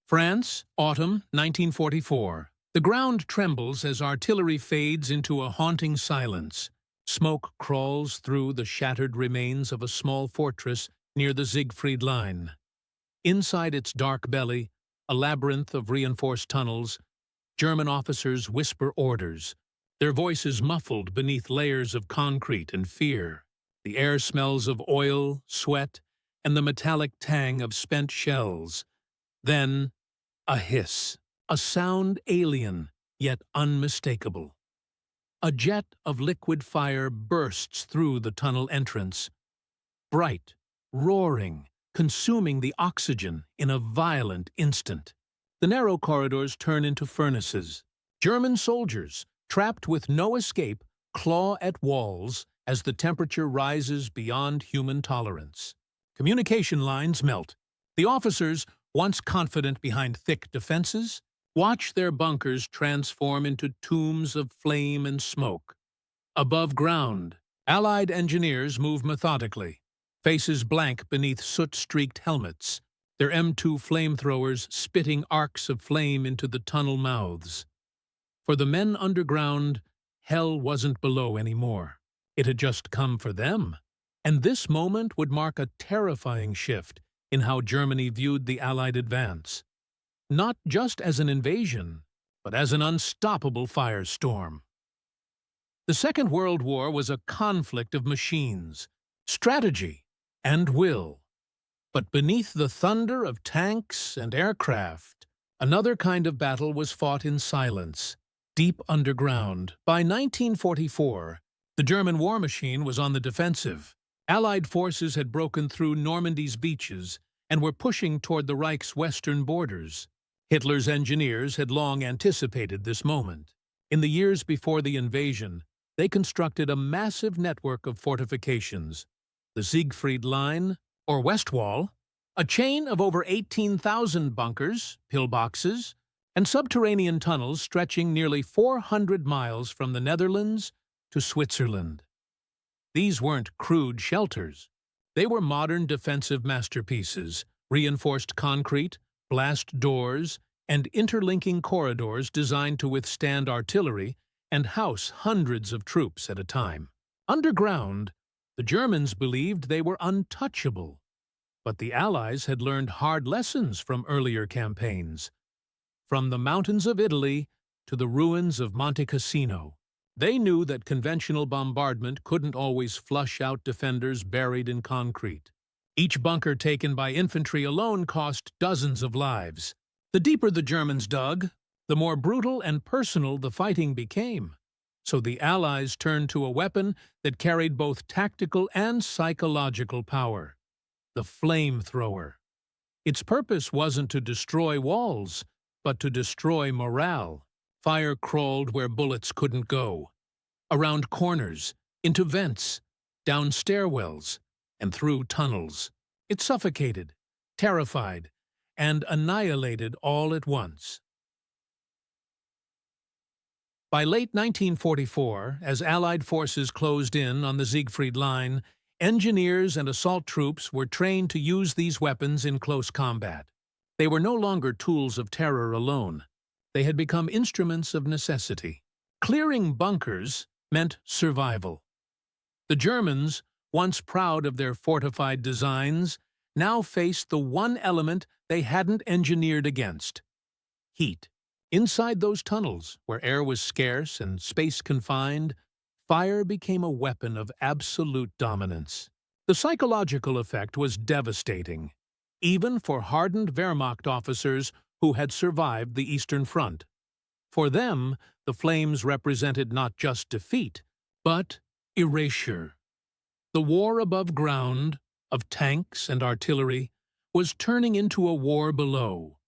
France, autumn 1944. The ground trembles as artillery fades into a haunting silence. Smoke crawls through the shattered remains of a small fortress near the Siegfried Line. Inside its dark belly, a labyrinth of reinforced tunnels, German officers whisper orders, their voices muffled beneath layers of concrete and fear. The air smells of oil, sweat, and the metallic tang of spent shells. Then, a hiss, a sound alien, yet unmistakable. A jet of liquid fire bursts through the tunnel entrance, bright, roaring, consuming the oxygen in a violent instant. The narrow corridors turn into furnaces. German soldiers, trapped with no escape, claw at walls as the temperature rises beyond human tolerance. Communication lines melt. The officers, once confident behind thick defenses, watch their bunkers transform into tombs of flame and smoke. Above ground, Allied engineers move methodically, faces blank beneath soot-streaked helmets, their M2 flamethrowers spitting arcs of flame into the tunnel mouths. For the men underground, hell wasn't below anymore. It had just come for them, and this moment would mark a terrifying shift in how Germany viewed the Allied advance. Not just as an invasion, but as an unstoppable firestorm. The Second World War was a conflict of machines, strategy, and will. But beneath the thunder of tanks and aircraft, another kind of battle was fought in silence, deep underground. By 1944, the German war machine was on the defensive. Allied forces had broken through Normandy's beaches and were pushing toward the Reich's western borders. Hitler's engineers had long anticipated this moment. In the years before the invasion, they constructed a massive network of fortifications. The Siegfried Line, or West Wall, a chain of over 18,000 bunkers, pillboxes, and subterranean tunnels stretching nearly 400 miles from the Netherlands to Switzerland. These weren't crude shelters. They were modern defensive masterpieces, reinforced concrete, blast doors, and interlinking corridors designed to withstand artillery and house hundreds of troops at a time. Underground, the Germans believed they were untouchable, but the Allies had learned hard lessons from earlier campaigns. From the mountains of Italy to the ruins of Monte Cassino, they knew that conventional bombardment couldn't always flush out defenders buried in concrete. Each bunker taken by infantry alone cost dozens of lives. The deeper the Germans dug, the more brutal and personal the fighting became. So the Allies turned to a weapon that carried both tactical and psychological power: the flamethrower. Its purpose wasn't to destroy walls, but to destroy morale. Fire crawled where bullets couldn't go, around corners, into vents, down stairwells, and through tunnels. It suffocated, terrified, and annihilated all at once. By late 1944, as Allied forces closed in on the Siegfried Line, engineers and assault troops were trained to use these weapons in close combat. They were no longer tools of terror alone. They had become instruments of necessity. Clearing bunkers meant survival. The Germans, once proud of their fortified designs, now faced the one element they hadn't engineered against: heat. Inside those tunnels, where air was scarce and space confined, fire became a weapon of absolute dominance. The psychological effect was devastating, even for hardened Wehrmacht officers who had survived the Eastern Front. For them, the flames represented not just defeat, but erasure. The war above ground, of tanks and artillery, was turning into a war below,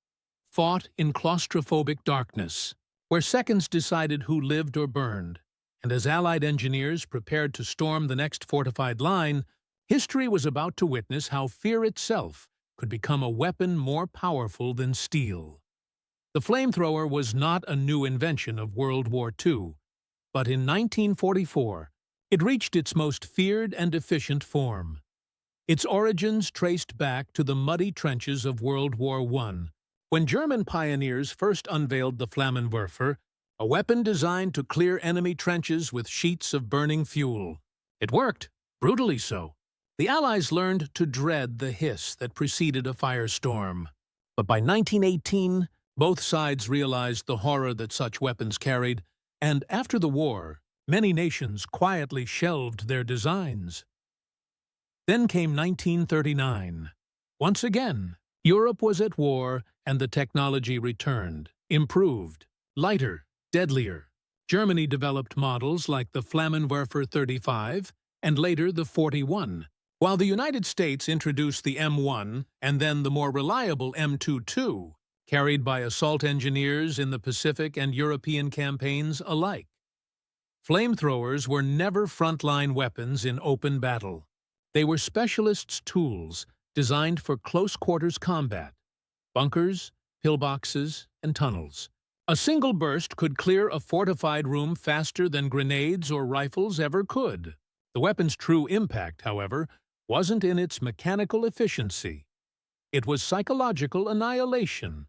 fought in claustrophobic darkness, where seconds decided who lived or burned. And as Allied engineers prepared to storm the next fortified line, history was about to witness how fear itself could become a weapon more powerful than steel. The flamethrower was not a new invention of World War II, but in 1944, it reached its most feared and efficient form. Its origins traced back to the muddy trenches of World War I, When German pioneers first unveiled the Flammenwerfer, a weapon designed to clear enemy trenches with sheets of burning fuel. It worked, brutally so. The Allies learned to dread the hiss that preceded a firestorm. But by 1918, both sides realized the horror that such weapons carried, and after the war, many nations quietly shelved their designs. Then came 1939. Once again, Europe was at war and the technology returned, improved, lighter, deadlier. Germany developed models like the Flammenwerfer 35 and later the 41, while the United States introduced the M1 and then the more reliable M22, carried by assault engineers in the Pacific and European campaigns alike. Flamethrowers were never frontline weapons in open battle. They were specialists' tools designed for close-quarters combat, bunkers, pillboxes, and tunnels. A single burst could clear a fortified room faster than grenades or rifles ever could. The weapon's true impact, however, wasn't in its mechanical efficiency. It was psychological annihilation.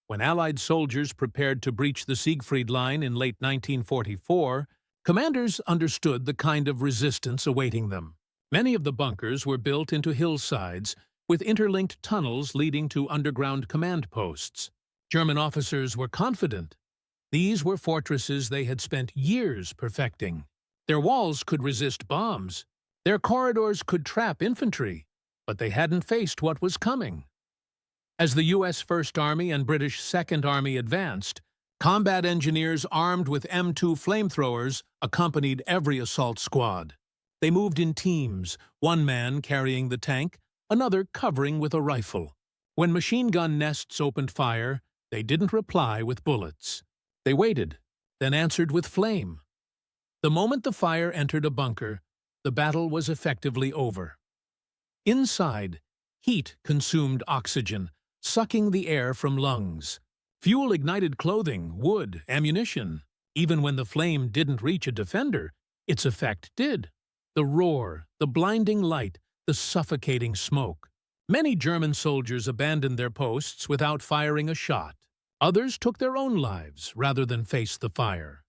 When Allied soldiers prepared to breach the Siegfried Line in late 1944, commanders understood the kind of resistance awaiting them. Many of the bunkers were built into hillsides, with interlinked tunnels leading to underground command posts. German officers were confident. These were fortresses they had spent years perfecting. Their walls could resist bombs. Their corridors could trap infantry, but they hadn't faced what was coming. As the U.S. First Army and British Second Army advanced, combat engineers armed with M2 flamethrowers accompanied every assault squad. They moved in teams, one man carrying the tank, another covering with a rifle. When machine gun nests opened fire, they didn't reply with bullets. They waited, then answered with flame. The moment the fire entered a bunker, the battle was effectively over. Inside, heat consumed oxygen, sucking the air from lungs. Fuel ignited clothing, wood, ammunition. Even when the flame didn't reach a defender, its effect did. The roar, the blinding light, the suffocating smoke. Many German soldiers abandoned their posts without firing a shot. Others took their own lives rather than face the fire.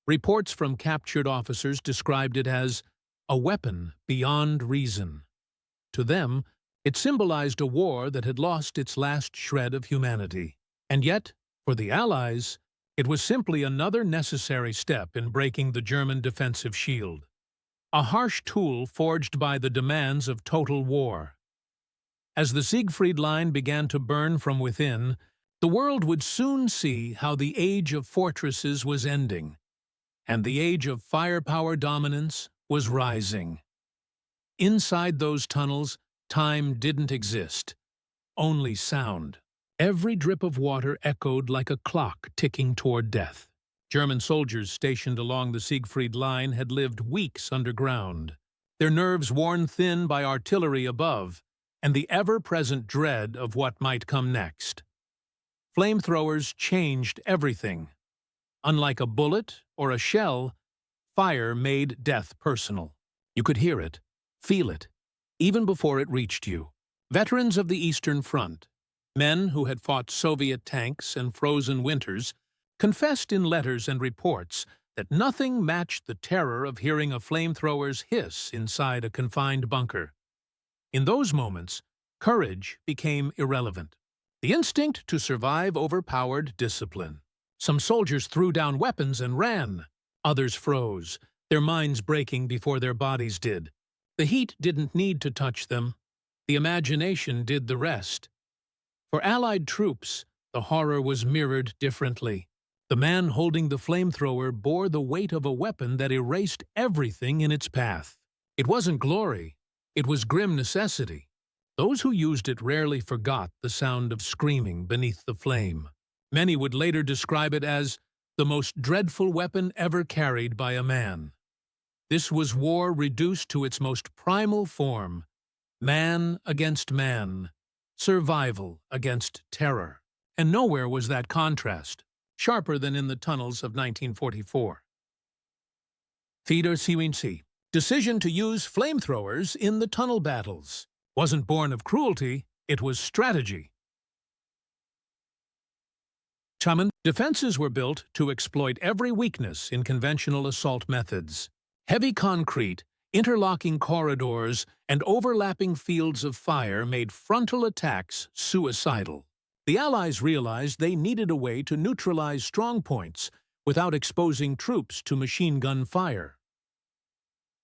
Reports from captured officers described it as a weapon beyond reason. To them, it symbolized a war that had lost its last shred of humanity. And yet, for the Allies, it was simply another necessary step in breaking the German defensive shield. A harsh tool forged by the demands of total war. As the Siegfried Line began to burn from within, the world would soon see how the age of fortresses was ending, and the age of firepower dominance was rising. Inside those tunnels, time didn't exist, only sound. Every drip of water echoed like a clock ticking toward death. German soldiers stationed along the Siegfried Line had lived weeks underground, their nerves worn thin by artillery above, and the ever-present dread of what might come next. Flamethrowers changed everything. Unlike a bullet or a shell, fire made death personal. You could hear it, feel it, even before it reached you. Veterans of the Eastern Front, men who had fought Soviet tanks and frozen winters, confessed in letters and reports that nothing matched the terror of hearing a flamethrower's hiss inside a confined bunker. In those moments, courage became irrelevant. The instinct to survive overpowered discipline. Some soldiers threw down weapons and ran. Others froze, their minds breaking before their bodies did. The heat didn't need to touch them. The imagination did the rest. For Allied troops, the horror was mirrored differently. The man holding the flamethrower bore the weight of a weapon that erased everything in its path. It wasn't glory. It was grim necessity. Those who used it rarely forgot the sound of screaming beneath the flame. Many would later describe it as the most dreadful weapon ever carried by a man. This was war reduced to its most primal form, man against man, survival against terror. And nowhere was that contrast sharper than in the tunnels of 1944. Siegfried decision to use flamethrowers in the tunnel battles wasn't born of cruelty, it was strategy. Defenses were built to exploit every weakness in conventional assault methods. Heavy concrete, interlocking corridors, and overlapping fields of fire made frontal attacks suicidal. The Allies realized they needed a way to neutralize strong points without exposing troops to machine gun fire.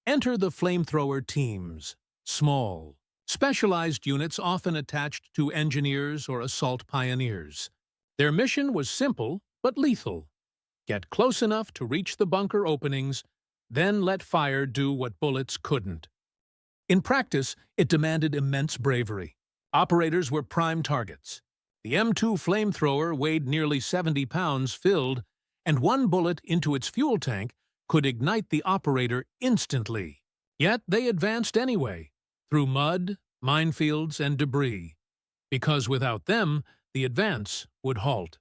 Enter the flamethrower teams. Small, specialized units often attached to engineers or assault pioneers. Their mission was simple but lethal. Get close enough to reach the bunker openings, then let fire do what bullets couldn't. In practice, it demanded immense bravery. Operators were prime targets. The M2 flamethrower weighed nearly 70 pounds filled, and one bullet into its fuel tank could ignite the operator instantly. Yet they advanced anyway, through mud, minefields, and debris, because without them, the advance would halt.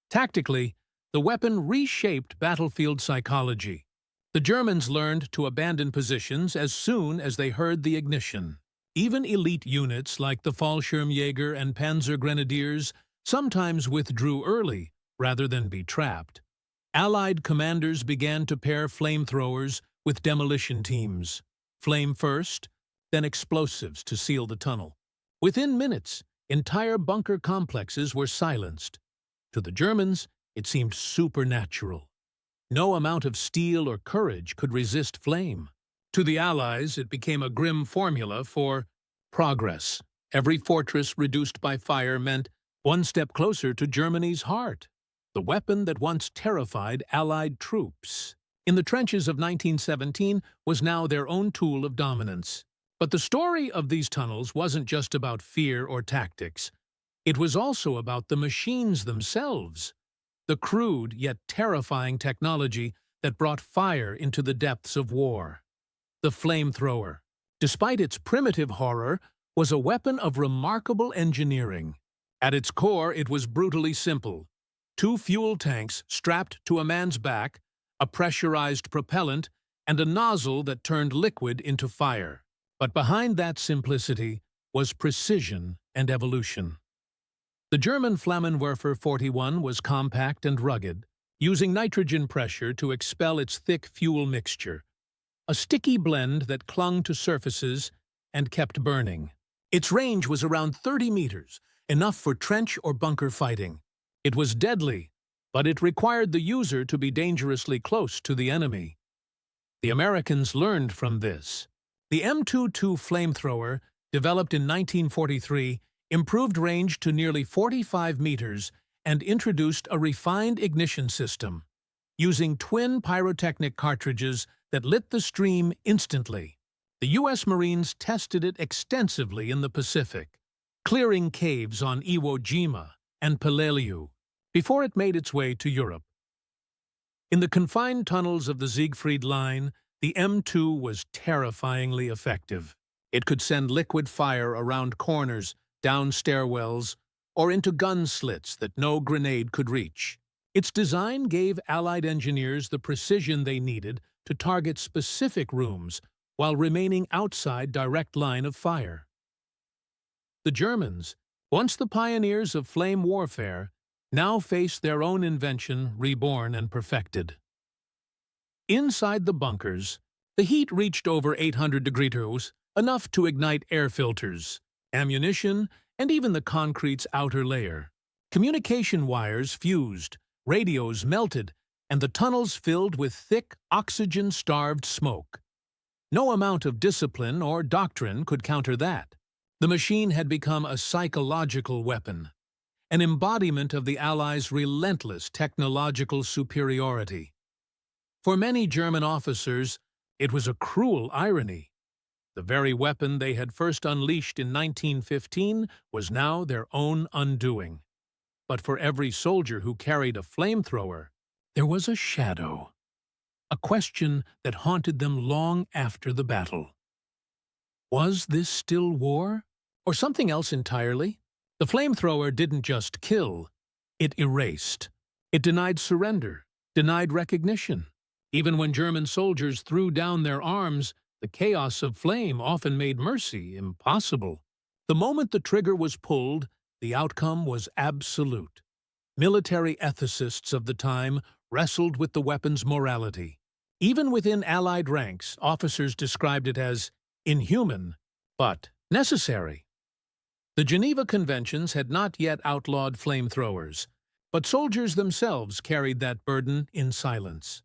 Tactically, the weapon reshaped battlefield psychology. The Germans learned to abandon positions as soon as they heard the ignition. Even elite units like the Fallschirmjäger and Panzer Grenadiers sometimes withdrew early rather than be trapped. Allied commanders began to pair flamethrowers with demolition teams. Flame first, then explosives to seal the tunnel. Within minutes, entire bunker complexes were silenced. To the Germans, it seemed supernatural. No amount of steel or courage could resist flame. To the Allies, it became a grim formula for progress. Every fortress reduced by fire meant one step closer to Germany's heart, the weapon that once terrified Allied troops. In the trenches of 1917 was now their own tool of dominance. But the story of these tunnels wasn't just about fear or tactics. It was also about the machines themselves, the crude yet terrifying technology that brought fire into the depths of war. The flamethrower, despite its primitive horror, was a weapon of remarkable engineering. At its core, it was brutally simple. 2 fuel tanks strapped to a man's back, a pressurized propellant, and a nozzle that turned liquid into fire. But behind that simplicity was precision and evolution. The German Flammenwerfer 41 was compact and rugged, using nitrogen pressure to expel its thick fuel mixture, a sticky blend that clung to surfaces and kept burning. Its range was around 30 meters, enough for trench or bunker fighting. It was deadly, but it required the user to be dangerously close to the enemy. The Americans learned from this. The M22 flamethrower, developed in 1943, improved range to nearly 45 meters and introduced a refined ignition system, using twin pyrotechnic cartridges that lit the stream instantly. The U.S. Marines tested it extensively in the Pacific, clearing caves on Iwo Jima and Peleliu before it made its way to Europe. In the confined tunnels of the Siegfried Line, the M2 was terrifyingly effective. It could send liquid fire around corners, down stairwells, or into gun slits that no grenade could reach. Its design gave Allied engineers the precision they needed to target specific rooms while remaining outside direct line of fire. The Germans, once the pioneers of flame warfare, now faced their own invention reborn and perfected. Inside the bunkers, the heat reached over 800 degrees, enough to ignite air filters, ammunition, and even the concrete's outer layer. Communication wires fused, radios melted, and the tunnels filled with thick, oxygen-starved smoke. No amount of discipline or doctrine could counter that. The machine had become a psychological weapon, an embodiment of the Allies' relentless technological superiority. For many German officers, it was a cruel irony. The very weapon they had first unleashed in 1915 was now their own undoing. But for every soldier who carried a flamethrower, there was a shadow, a question that haunted them long after the battle. Was this still war, or something else entirely? The flamethrower didn't just kill, it erased. It denied surrender, denied recognition. Even when German soldiers threw down their arms, the chaos of flame often made mercy impossible. The moment the trigger was pulled, the outcome was absolute. Military ethicists of the time wrestled with the weapon's morality. Even within Allied ranks, officers described it as inhuman, but necessary. The Geneva Conventions had not yet outlawed flamethrowers, but soldiers themselves carried that burden in silence.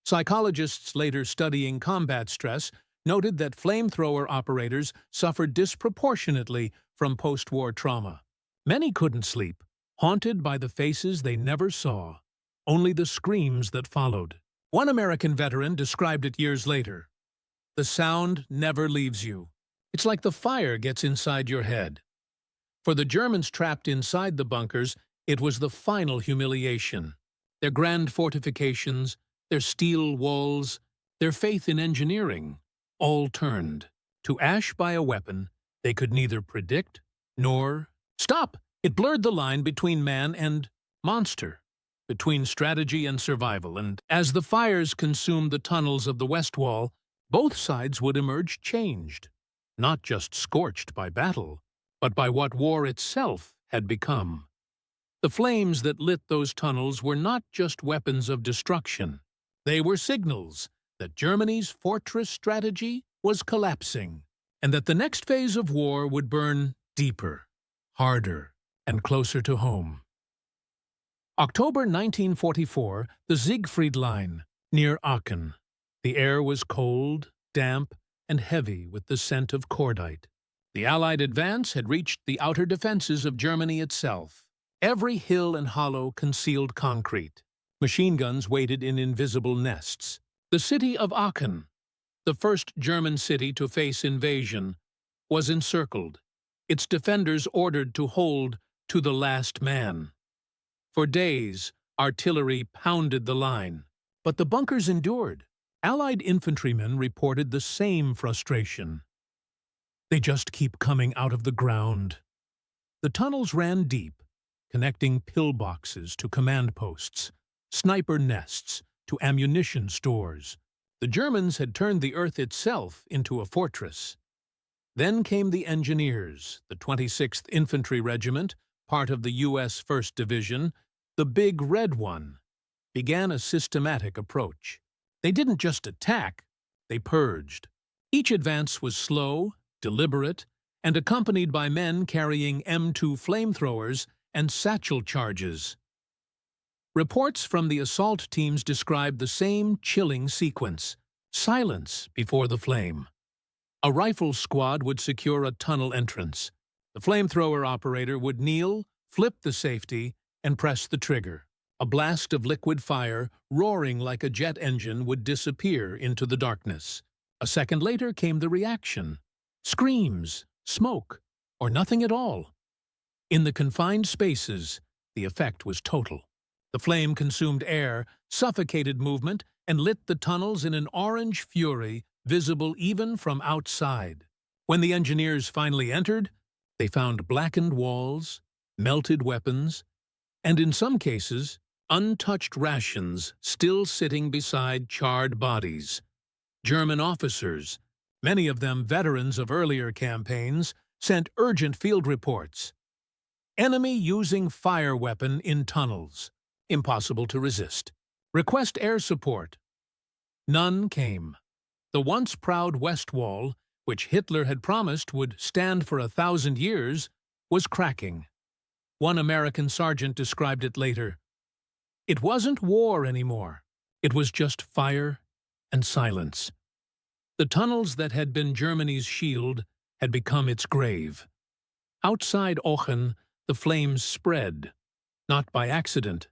Psychologists later studying combat stress noted that flamethrower operators suffered disproportionately from post-war trauma. Many couldn't sleep, haunted by the faces they never saw, only the screams that followed. One American veteran described it years later. "The sound never leaves you. It's like the fire gets inside your head." For the Germans trapped inside the bunkers, it was the final humiliation. Their grand fortifications, their steel walls, their faith in engineering, all turned to ash by a weapon they could neither predict nor stop. It blurred the line between man and monster, between strategy and survival, and as the fires consumed the tunnels of the West Wall, both sides would emerge changed, not just scorched by battle, but by what war itself had become. The flames that lit those tunnels were not just weapons of destruction. They were signals that Germany's fortress strategy was collapsing, and that the next phase of war would burn deeper, harder, and closer to home. October 1944, the Siegfried Line, near Aachen. The air was cold, damp, and heavy with the scent of cordite. The Allied advance had reached the outer defenses of Germany itself. Every hill and hollow concealed concrete. Machine guns waited in invisible nests. The city of Aachen, the first German city to face invasion, was encircled, its defenders ordered to hold to the last man. For days, artillery pounded the line, but the bunkers endured. Allied infantrymen reported the same frustration. "They just keep coming out of the ground." The tunnels ran deep, connecting pillboxes to command posts, sniper nests to ammunition stores. The Germans had turned the earth itself into a fortress. Then came the engineers, the 26th Infantry Regiment, part of the U.S. 1st Division, the Big Red One, began a systematic approach. They didn't just attack, they purged. Each advance was slow, deliberate, and accompanied by men carrying M2 flamethrowers and satchel charges. Reports from the assault teams described the same chilling sequence: silence before the flame. A rifle squad would secure a tunnel entrance. The flamethrower operator would kneel, flip the safety, and press the trigger. A blast of liquid fire, roaring like a jet engine, would disappear into the darkness. A second later came the reaction. Screams, smoke, or nothing at all. In the confined spaces, the effect was total. The flame consumed air, suffocated movement, and lit the tunnels in an orange fury visible even from outside. When the engineers finally entered, they found blackened walls, melted weapons, and in some cases, untouched rations still sitting beside charred bodies. German officers, many of them veterans of earlier campaigns, sent urgent field reports. Enemy using fire weapon in tunnels. Impossible to resist. Request air support. None came. The once proud West Wall, which Hitler had promised would stand for 1,000 years, was cracking. One American sergeant described it later. It wasn't war anymore. It was just fire and silence. The tunnels that had been Germany's shield had become its grave. Outside Aachen, the flames spread, not by accident,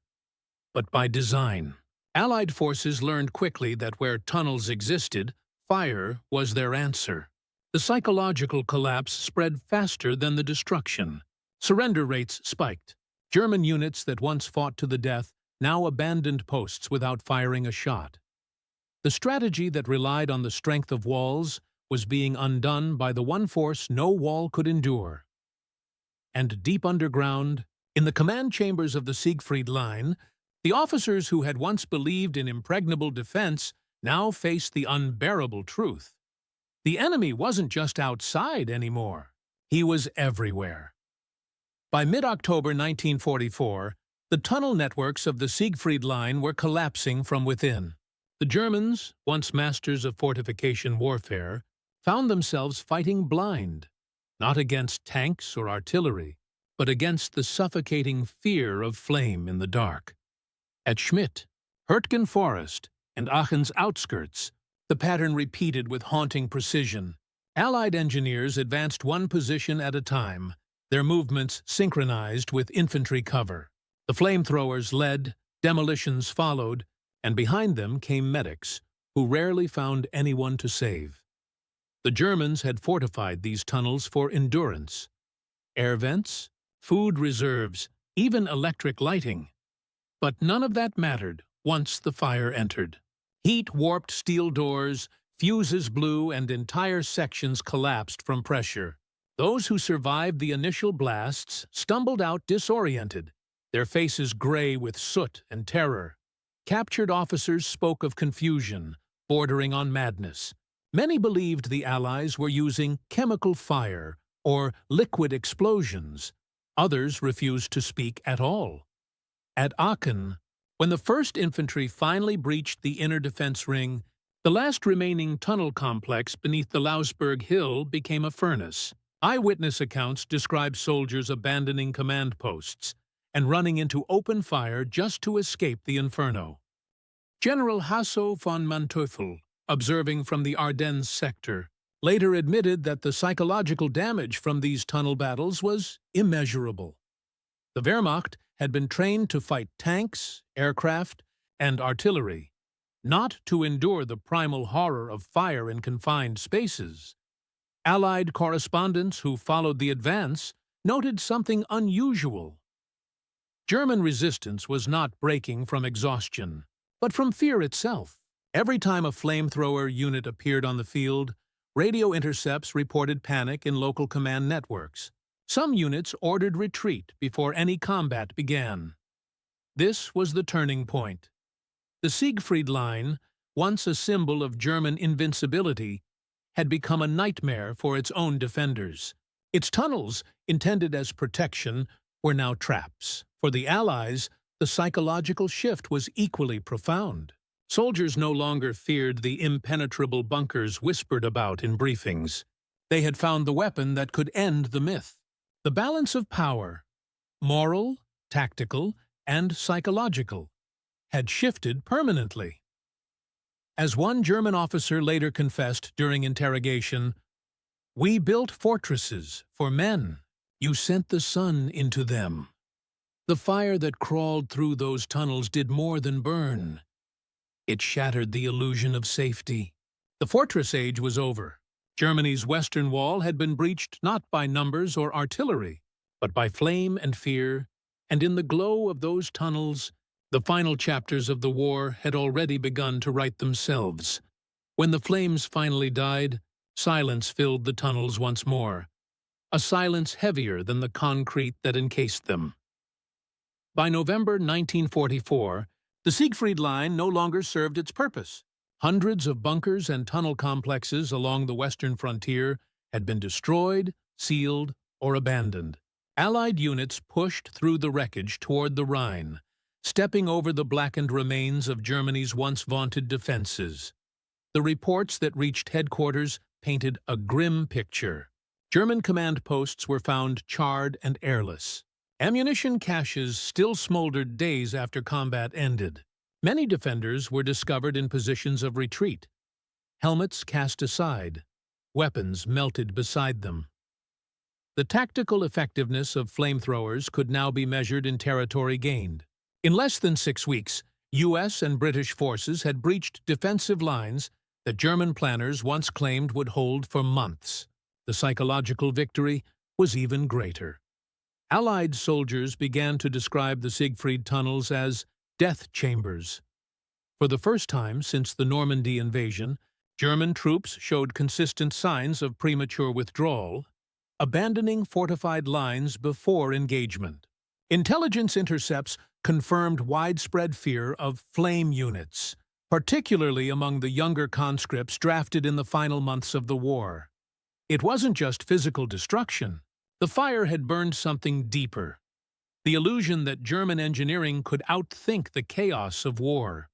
but by design. Allied forces learned quickly that where tunnels existed, fire was their answer. The psychological collapse spread faster than the destruction. Surrender rates spiked. German units that once fought to the death now abandoned posts without firing a shot. The strategy that relied on the strength of walls was being undone by the one force no wall could endure. And deep underground, in the command chambers of the Siegfried Line, the officers who had once believed in impregnable defense now faced the unbearable truth. The enemy wasn't just outside anymore. He was everywhere. By mid-October 1944, the The tunnel networks of the Siegfried Line were collapsing from within. The Germans, once masters of fortification warfare, found themselves fighting blind, not against tanks or artillery, but against the suffocating fear of flame in the dark. At Schmidt, Hürtgen Forest, and Aachen's outskirts, the pattern repeated with haunting precision. Allied engineers advanced one position at a time, their movements synchronized with infantry cover. The flamethrowers led, demolitions followed, and behind them came medics, who rarely found anyone to save. The Germans had fortified these tunnels for endurance. Air vents, food reserves, even electric lighting. But none of that mattered once the fire entered. Heat warped steel doors, fuses blew, and entire sections collapsed from pressure. Those who survived the initial blasts stumbled out disoriented, their faces gray with soot and terror. Captured officers spoke of confusion, bordering on madness. Many believed the Allies were using chemical fire or liquid explosions. Others refused to speak at all. At Aachen, when the 1st Infantry finally breached the inner defense ring, the last remaining tunnel complex beneath the Lausberg Hill became a furnace. Eyewitness accounts describe soldiers abandoning command posts and running into open fire just to escape the inferno. General Hasso von Manteuffel, observing from the Ardennes sector, later admitted that the psychological damage from these tunnel battles was immeasurable. The Wehrmacht had been trained to fight tanks, aircraft, and artillery, not to endure the primal horror of fire in confined spaces. Allied correspondents who followed the advance noted something unusual. German resistance was not breaking from exhaustion, but from fear itself. Every time a flamethrower unit appeared on the field, radio intercepts reported panic in local command networks. Some units ordered retreat before any combat began. This was the turning point. The Siegfried Line, once a symbol of German invincibility, had become a nightmare for its own defenders. Its tunnels, intended as protection, were now traps. For the Allies, the psychological shift was equally profound. Soldiers no longer feared the impenetrable bunkers whispered about in briefings. They had found the weapon that could end the myth. The balance of power, moral, tactical, and psychological, had shifted permanently. As one German officer later confessed during interrogation, "We built fortresses for men. You sent the sun into them." The fire that crawled through those tunnels did more than burn. It shattered the illusion of safety. The fortress age was over. Germany's western wall had been breached not by numbers or artillery, but by flame and fear, and in the glow of those tunnels, the final chapters of the war had already begun to write themselves. When the flames finally died, silence filled the tunnels once more, a silence heavier than the concrete that encased them. By November 1944, the Siegfried Line no longer served its purpose. Hundreds of bunkers and tunnel complexes along the western frontier had been destroyed, sealed, or abandoned. Allied units pushed through the wreckage toward the Rhine, stepping over the blackened remains of Germany's once vaunted defenses. The reports that reached headquarters painted a grim picture. German command posts were found charred and airless. Ammunition caches still smoldered days after combat ended. Many defenders were discovered in positions of retreat, helmets cast aside, weapons melted beside them. The tactical effectiveness of flamethrowers could now be measured in territory gained. In less than 6 weeks, U.S. and British forces had breached defensive lines that German planners once claimed would hold for months. The psychological victory was even greater. Allied soldiers began to describe the Siegfried tunnels as death chambers. For the first time since the Normandy invasion, German troops showed consistent signs of premature withdrawal, abandoning fortified lines before engagement. Intelligence intercepts confirmed widespread fear of flame units, particularly among the younger conscripts drafted in the final months of the war. It wasn't just physical destruction. The fire had burned something deeper. the illusion that German engineering could outthink the chaos of war.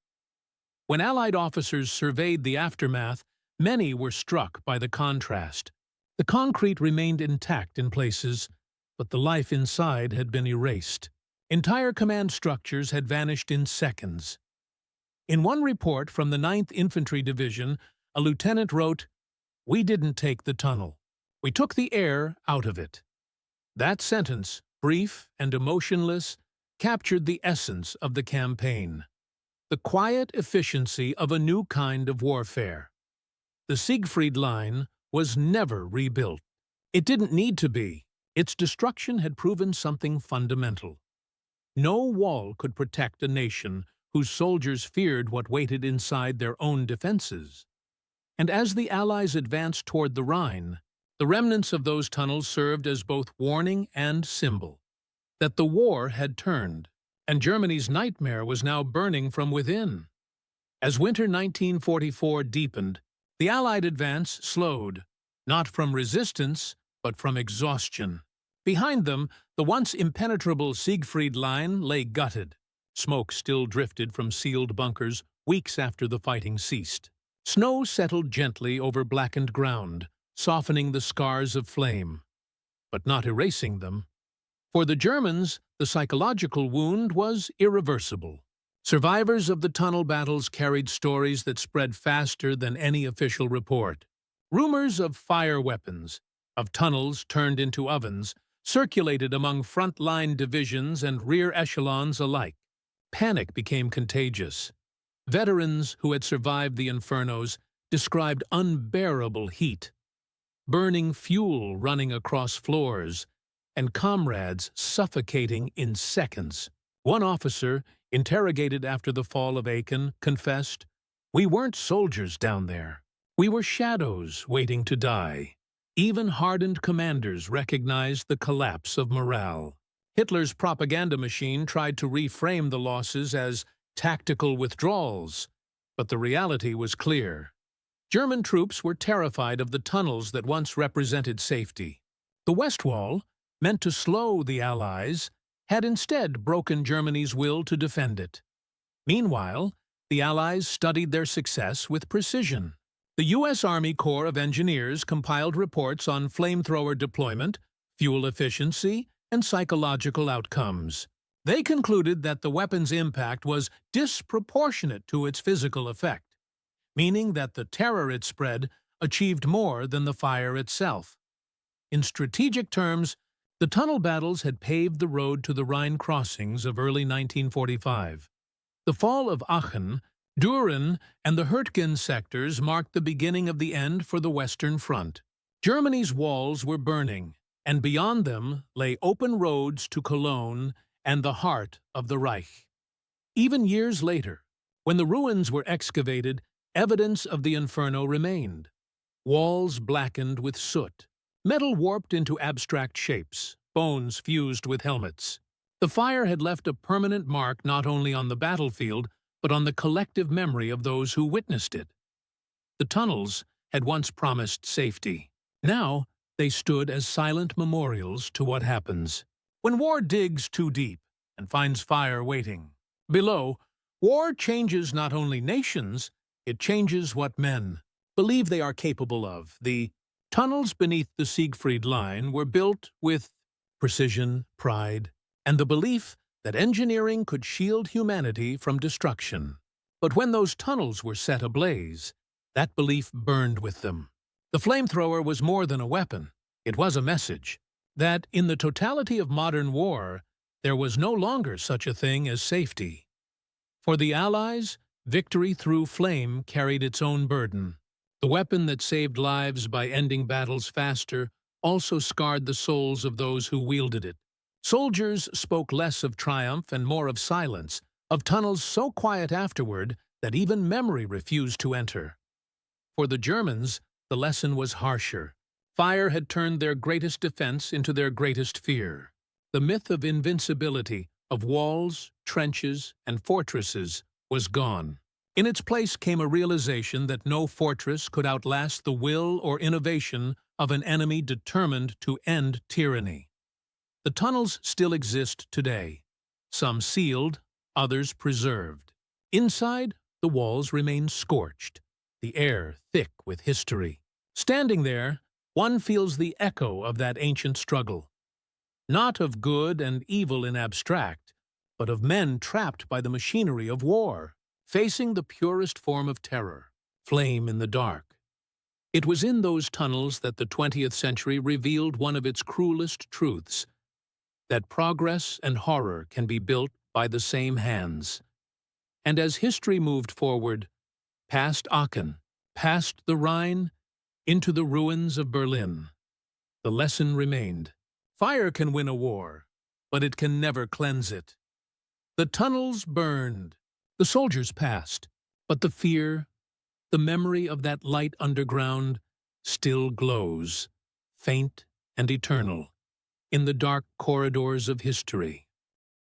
When Allied officers surveyed the aftermath, many were struck by the contrast. The concrete remained intact in places, but the life inside had been erased. Entire command structures had vanished in seconds. In one report from the 9th Infantry Division, a lieutenant wrote, "We didn't take the tunnel. We took the air out of it." That sentence, brief and emotionless, captured the essence of the campaign. The quiet efficiency of a new kind of warfare. The Siegfried Line was never rebuilt. It didn't need to be. Its destruction had proven something fundamental. No wall could protect a nation whose soldiers feared what waited inside their own defenses. And as the Allies advanced toward the Rhine, the remnants of those tunnels served as both warning and symbol that the war had turned, and Germany's nightmare was now burning from within. As winter 1944 deepened, the Allied advance slowed, not from resistance, but from exhaustion. Behind them, the once impenetrable Siegfried Line lay gutted. Smoke still drifted from sealed bunkers weeks after the fighting ceased. Snow settled gently over blackened ground, softening the scars of flame, but not erasing them. For the Germans, the psychological wound was irreversible. Survivors of the tunnel battles carried stories that spread faster than any official report. Rumors of fire weapons, of tunnels turned into ovens, circulated among front-line divisions and rear echelons alike. Panic became contagious. Veterans who had survived the infernos described unbearable heat, burning fuel running across floors, and comrades suffocating in seconds. One officer, interrogated after the fall of Aachen, confessed, "We weren't soldiers down there. We were shadows waiting to die." Even hardened commanders recognized the collapse of morale. Hitler's propaganda machine tried to reframe the losses as tactical withdrawals, but the reality was clear. German troops were terrified of the tunnels that once represented safety. The West Wall, meant to slow the Allies, had instead broken Germany's will to defend it. Meanwhile, the Allies studied their success with precision. The U.S. Army Corps of Engineers compiled reports on flamethrower deployment, fuel efficiency, and psychological outcomes. They concluded that the weapon's impact was disproportionate to its physical effect, meaning that the terror it spread achieved more than the fire itself. In strategic terms, the tunnel battles had paved the road to the Rhine crossings of early 1945. The fall of Aachen, Düren, and the Hürtgen sectors marked the beginning of the end for the Western Front. Germany's walls were burning, and beyond them lay open roads to Cologne and the heart of the Reich. Even years later, when the ruins were excavated, evidence of the inferno remained. Walls blackened with soot, metal warped into abstract shapes, bones fused with helmets. The fire had left a permanent mark not only on the battlefield, but on the collective memory of those who witnessed it. The tunnels had once promised safety. Now they stood as silent memorials to what happens when war digs too deep and finds fire waiting. Below, war changes not only nations, it changes what men believe they are capable of. The tunnels beneath the Siegfried Line were built with precision, pride, and the belief that engineering could shield humanity from destruction. But when those tunnels were set ablaze, that belief burned with them. The flamethrower was more than a weapon. It was a message that, in the totality of modern war, there was no longer such a thing as safety. For the Allies, victory through flame carried its own burden. The weapon that saved lives by ending battles faster also scarred the souls of those who wielded it. Soldiers spoke less of triumph and more of silence, of tunnels so quiet afterward that even memory refused to enter. For the Germans, the lesson was harsher. Fire had turned their greatest defense into their greatest fear. The myth of invincibility, of walls, trenches, and fortresses, was gone. In its place came a realization that no fortress could outlast the will or innovation of an enemy determined to end tyranny. The tunnels still exist today, some sealed, others preserved. Inside, the walls remain scorched, the air thick with history. Standing there, one feels the echo of that ancient struggle. Not of good and evil in abstract, but of men trapped by the machinery of war, facing the purest form of terror, flame in the dark. It was in those tunnels that the 20th century revealed one of its cruelest truths, that progress and horror can be built by the same hands. And as history moved forward, past Aachen, past the Rhine, into the ruins of Berlin, the lesson remained. Fire can win a war, but it can never cleanse it. The tunnels burned, the soldiers passed, but the fear, the memory of that light underground, still glows, faint and eternal, in the dark corridors of history.